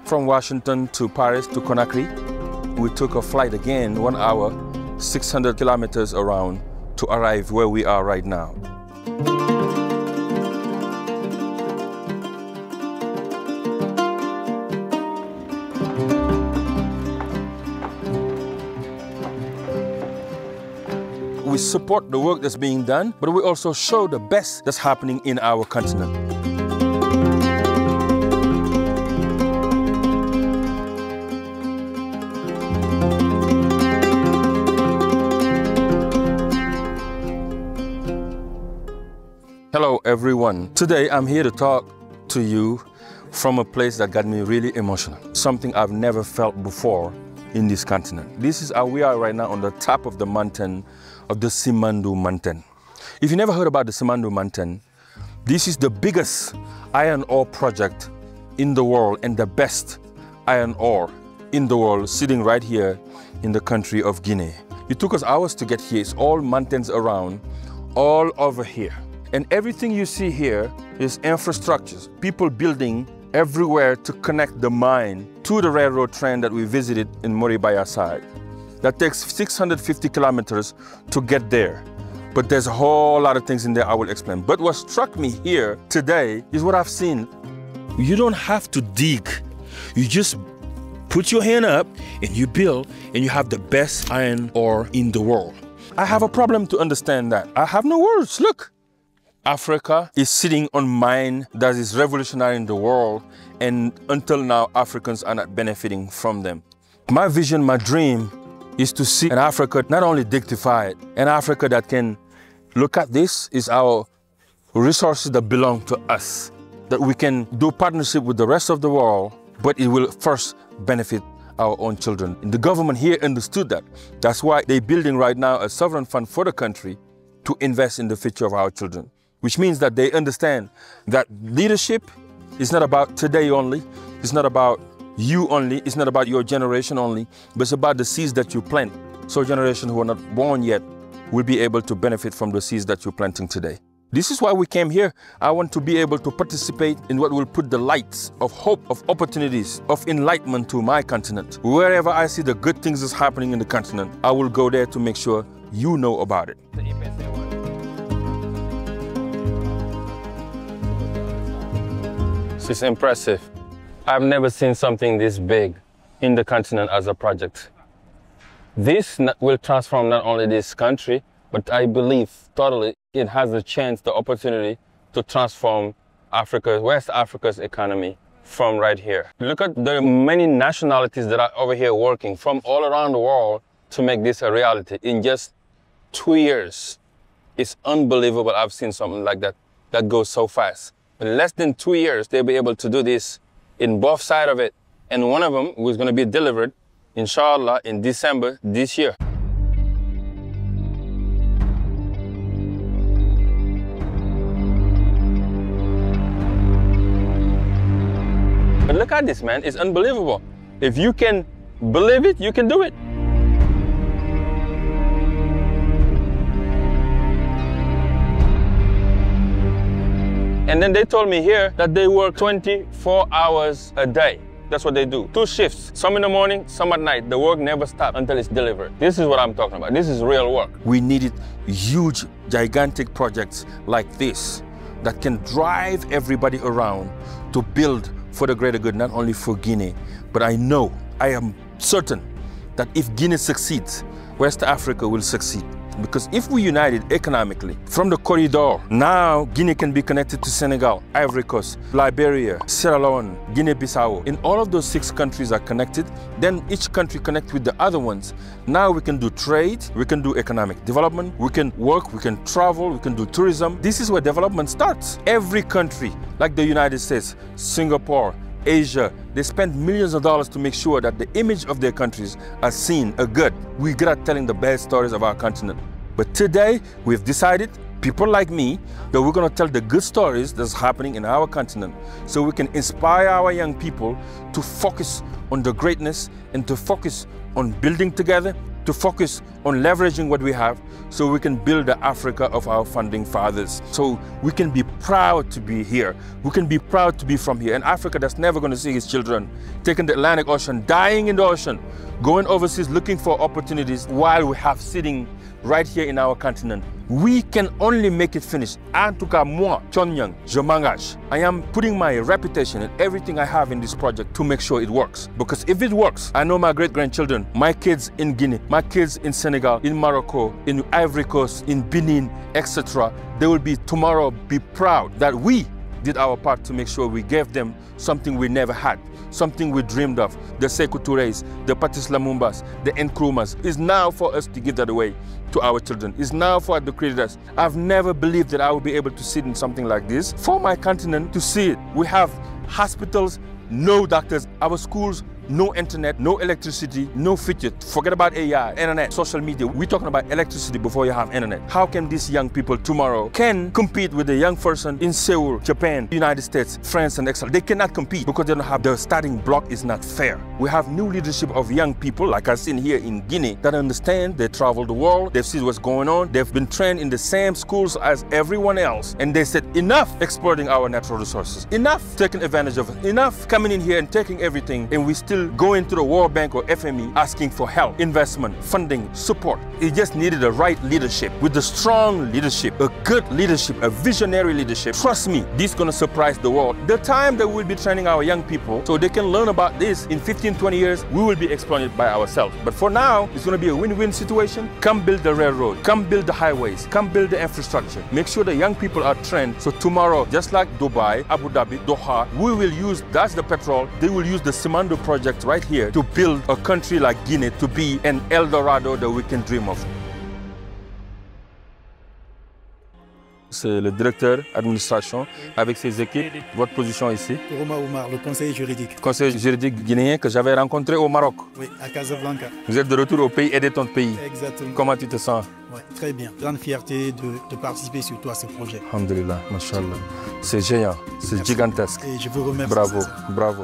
From Washington to Paris to Conakry, we took a flight again, 1 hour, 600 kilometers around to arrive where we are right now. We support the work that's being done, but we also show the best that's happening in our continent. Hello everyone. Today I'm here to talk to you from a place that got me really emotional. Something I've never felt before in this continent. This is how we are right now on the top of the mountain of the Simandou Mountain. If you never heard about the Simandou Mountain, this is the biggest iron ore project in the world and the best iron ore in the world, sitting right here in the country of Guinea. It took us hours to get here. It's all mountains around, all over here. And everything you see here is infrastructures, people building everywhere to connect the mine to the railroad train that we visited in Moribaya side. That takes 650 kilometers to get there. But there's a whole lot of things in there I will explain. But what struck me here today is what I've seen. You don't have to dig. You just put your hand up and you build and you have the best iron ore in the world. I have a problem to understand that. I have no words, look. Africa is sitting on mine that is revolutionary in the world, and until now, Africans are not benefiting from them. My vision, my dream is to see an Africa not only dignified, an Africa that can look at this is our resources that belong to us, that we can do partnership with the rest of the world, but it will first benefit our own children. And the government here understood that. That's why they're building right now a sovereign fund for the country to invest in the future of our children. Which means that they understand that leadership is not about today only, it's not about you only, it's not about your generation only, but it's about the seeds that you plant. So generations who are not born yet will be able to benefit from the seeds that you're planting today. This is why we came here. I want to be able to participate in what will put the lights of hope, of opportunities, of enlightenment to my continent. Wherever I see the good things that's happening in the continent, I will go there to make sure you know about it. It's impressive. I've never seen something this big in the continent as a project. This will transform not only this country, but I believe totally it has a chance, the opportunity to transform Africa, West Africa's economy from right here. Look at the many nationalities that are over here working from all around the world to make this a reality in just 2 years. It's unbelievable. I've seen something like that goes so fast. In less than 2 years, they'll be able to do this in both sides of it. And one of them was going to be delivered, inshallah, in December this year. But look at this, man. It's unbelievable. If you can believe it, you can do it. And then they told me here that they work 24 hours a day. That's what they do. 2 shifts, some in the morning, some at night. The work never stops until it's delivered. This is what I'm talking about. This is real work. We needed huge, gigantic projects like this that can drive everybody around to build for the greater good, not only for Guinea, but I am certain that if Guinea succeeds, West Africa will succeed. Because if we united economically from the corridor, now Guinea can be connected to Senegal, Ivory Coast, Liberia, Sierra Leone, Guinea-Bissau. And all of those 6 countries are connected. Then each country connects with the other ones. Now we can do trade, we can do economic development, we can work, we can travel, we can do tourism. This is where development starts. Every country, like the United States, Singapore, Asia, they spend millions of dollars to make sure that the image of their countries are seen, are good. We're good at telling the best stories of our continent. But today, we've decided, people like me, that we're going to tell the good stories that's happening in our continent so we can inspire our young people to focus on the greatness and to focus on building together to focus on leveraging what we have so we can build the Africa of our founding fathers. So we can be proud to be here. We can be proud to be from here. An Africa that's never going to see his children taking the Atlantic Ocean, dying in the ocean, going overseas looking for opportunities while we have sitting right here in our continent. We can only make it finish. En tout cas, moi, Thione Niang, je m'engage. I am putting my reputation and everything I have in this project to make sure it works. Because if it works, I know my great-grandchildren, my kids in Guinea, my kids in Senegal, in Morocco, in Ivory Coast, in Benin, etc. They will be tomorrow be proud that we did our part to make sure we gave them something we never had, something we dreamed of. The Sekou Touré's, the Patrice Lumumbas, the Nkrumahs. It's now for us to give that away to our children. It's now for the creators. I've never believed that I would be able to sit in something like this. For my continent to see it, we have hospitals, no doctors, our schools, no internet, no electricity, no fidget. Forget about AI, internet, social media. We're talking about electricity before you have internet. How can these young people tomorrow can compete with a young person in Seoul, Japan, United States, France, and etc.? They cannot compete because they don't have the starting block is not fair. We have new leadership of young people, like I've seen here in Guinea, that understand, they travel the world, they've seen what's going on, they've been trained in the same schools as everyone else, and they said enough exploiting our natural resources, enough taking advantage of it, enough coming in here and taking everything, and we still going to the World Bank or FME asking for help, investment, funding, support. It just needed the right leadership. With the strong leadership, a good leadership, a visionary leadership, trust me, this is going to surprise the world. The time that we'll be training our young people so they can learn about this in 15, 20 years, we will be exploiting it by ourselves. But for now, it's going to be a win-win situation. Come build the railroad, come build the highways, come build the infrastructure. Make sure the young people are trained so tomorrow, just like Dubai, Abu Dhabi, Doha, we will use, that's the petrol, they will use the Simandou project right here to build a country like Guinea to be an El Dorado that we can dream of. C'est le directeur d'administration avec ses équipes. Votre position ici? Kourouma Oumar, le conseiller juridique. Conseiller juridique guinéen que j'avais rencontré au Maroc. Oui, à Casablanca. Vous êtes de retour au pays, aider ton pays. Exactement. Comment tu te sens? Oui, très bien. Grande fierté de participer surtout à ce projet. Alhamdulillah, mashallah. C'est géant, c'est gigantesque. Et je vous remercie. Bravo, bravo.